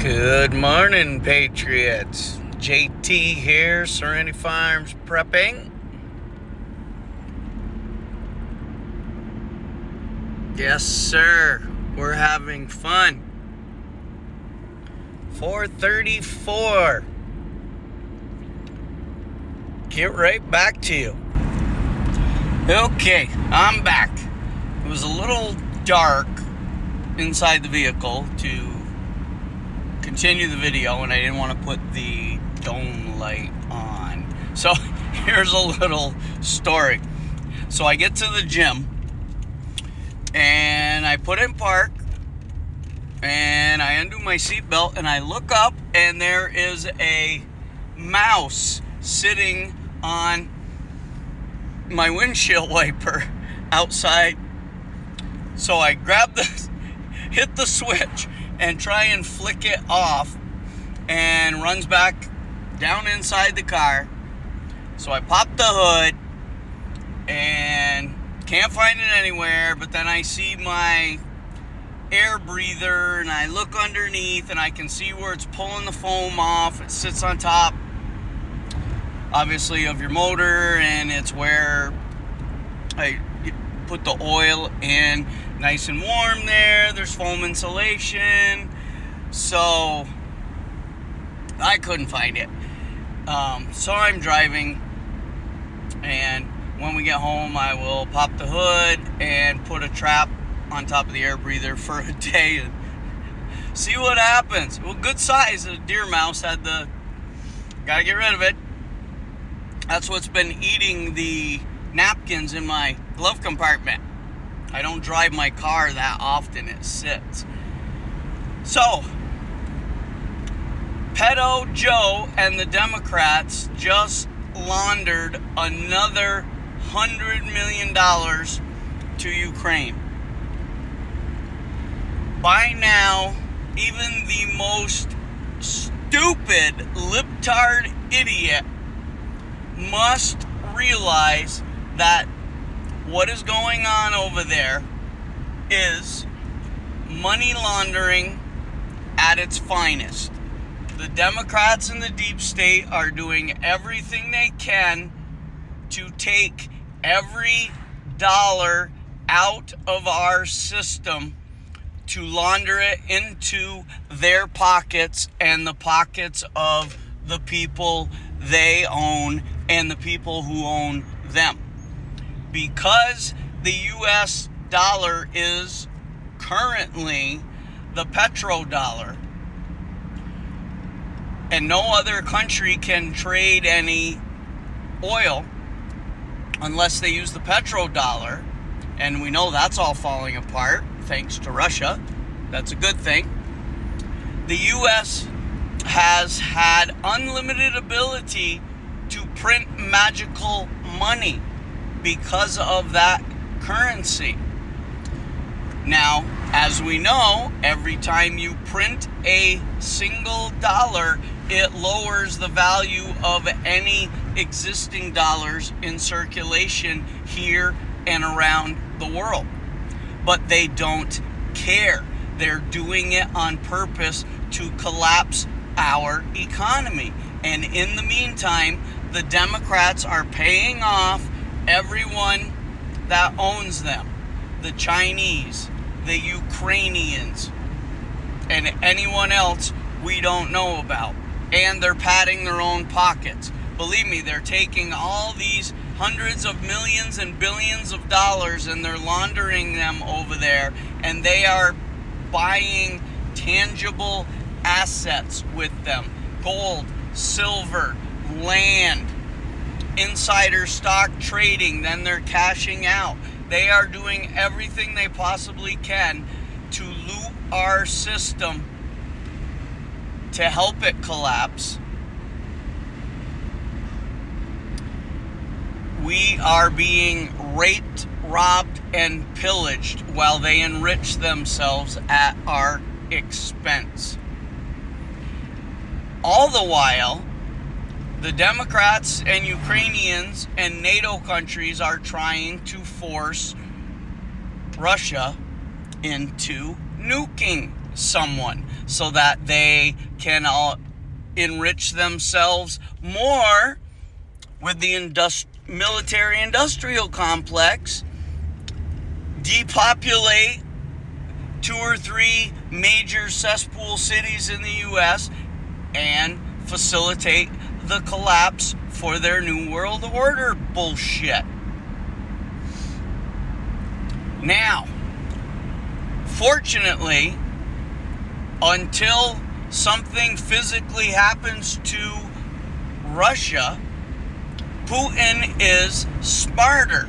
Good morning, Patriots. JT here, Serenity Farms prepping. Yes, sir. We're having fun. 4:34. Get right back to you. Okay, I'm back. It was a little dark inside the vehicle to continue the video, and I didn't want to put the dome light on. So here's a little story. So I get to the gym and I put in park and I undo my seatbelt and I look up and there is a mouse sitting on my windshield wiper outside. So I grab hit the switch and try and flick it off, and runs back down inside the car. So I pop the hood and can't find it anywhere, but then I see my air breather and I look underneath and I can see where it's pulling the foam off. It sits on top, obviously, of your motor, and it's where I put the oil in. Nice and warm there. There's foam insulation. So I couldn't find it. So I'm driving, and when we get home, I will pop the hood and put a trap on top of the air breather for a day and see what happens. Well, good size. A deer mouse gotta get rid of it. That's what's been eating the napkins in my glove compartment. I don't drive my car that often, it sits. So, Pedo Joe and the Democrats just laundered another $100 million to Ukraine. By now, even the most stupid, libtard idiot must realize that what is going on over there is money laundering at its finest. The Democrats and the deep state are doing everything they can to take every dollar out of our system to launder it into their pockets and the pockets of the people they own and the people who own them. Because the US dollar is currently the petrodollar, and no other country can trade any oil unless they use the petrodollar, and we know that's all falling apart thanks to Russia. That's a good thing. The US has had unlimited ability to print magical money because of that currency. Now, as we know, every time you print a single dollar, it lowers the value of any existing dollars in circulation here and around the world. But they don't care. They're doing it on purpose to collapse our economy. And in the meantime, the Democrats are paying off everyone that owns them, the Chinese, the Ukrainians, and anyone else we don't know about. And they're padding their own pockets. Believe me, they're taking all these hundreds of millions and billions of dollars and they're laundering them over there, and they are buying tangible assets with them: gold, silver, land, insider stock trading. Then they're cashing out. They are doing everything they possibly can to loot our system to help it collapse. We are being raped, robbed, and pillaged while they enrich themselves at our expense. All the while, the Democrats and Ukrainians and NATO countries are trying to force Russia into nuking someone so that they can enrich themselves more with the military-industrial complex, depopulate 2 or 3 major cesspool cities in the U.S., and facilitate the collapse for their New World Order bullshit. Now, fortunately, until something physically happens to Russia, Putin is smarter.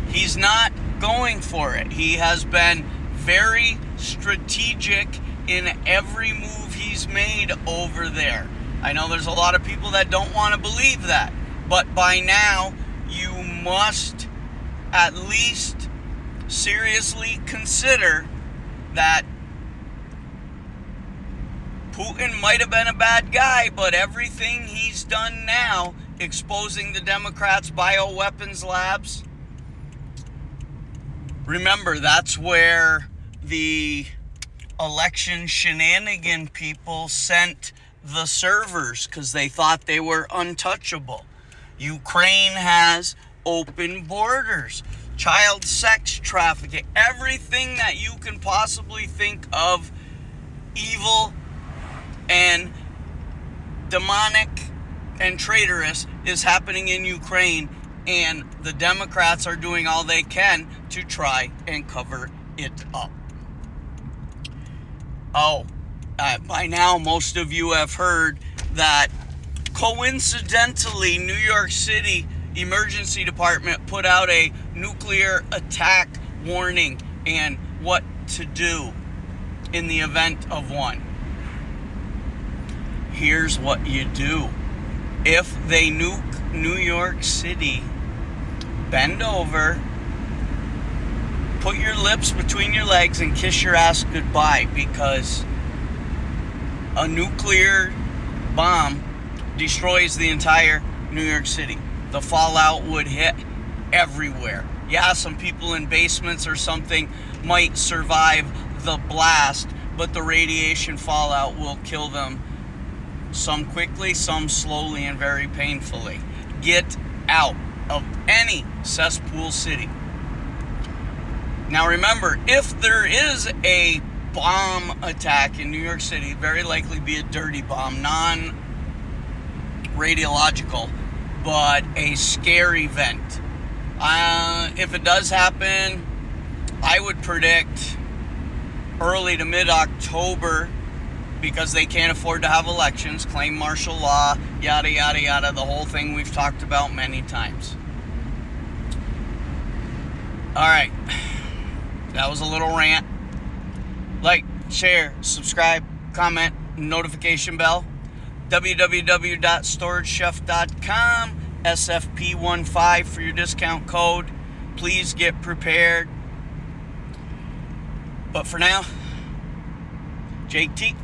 He's not going for it. He has been very strategic in every move he's made over there. I know there's a lot of people that don't want to believe that, but by now you must at least seriously consider that Putin might have been a bad guy, but everything he's done now, exposing the Democrats' bioweapons labs, remember, that's where the election shenanigan people sent the servers because they thought they were untouchable. Ukraine has open borders, child sex trafficking, everything that you can possibly think of evil and demonic and traitorous is happening in Ukraine, and the Democrats are doing all they can to try and cover it up. By now most of you have heard that coincidentally New York City Emergency Department put out a nuclear attack warning and what to do in the event of one. Here's what you do. If they nuke New York City, bend over, put your lips between your legs and kiss your ass goodbye, because a nuclear bomb destroys the entire New York City. The fallout would hit everywhere. Yeah, some people in basements or something might survive the blast, but the radiation fallout will kill them. Some quickly, some slowly and very painfully. Get out of any cesspool city. Now remember, if there is a bomb attack in New York City, very likely be a dirty bomb, non-radiological, but a scare event. If it does happen, I would predict early to mid-October, because they can't afford to have elections, claim martial law, yada, yada, yada, the whole thing we've talked about many times. All right, that was a little rant. Like, share, subscribe, comment, notification bell. www.storagechef.com, SFP15 for your discount code. Please get prepared. But for now, JT.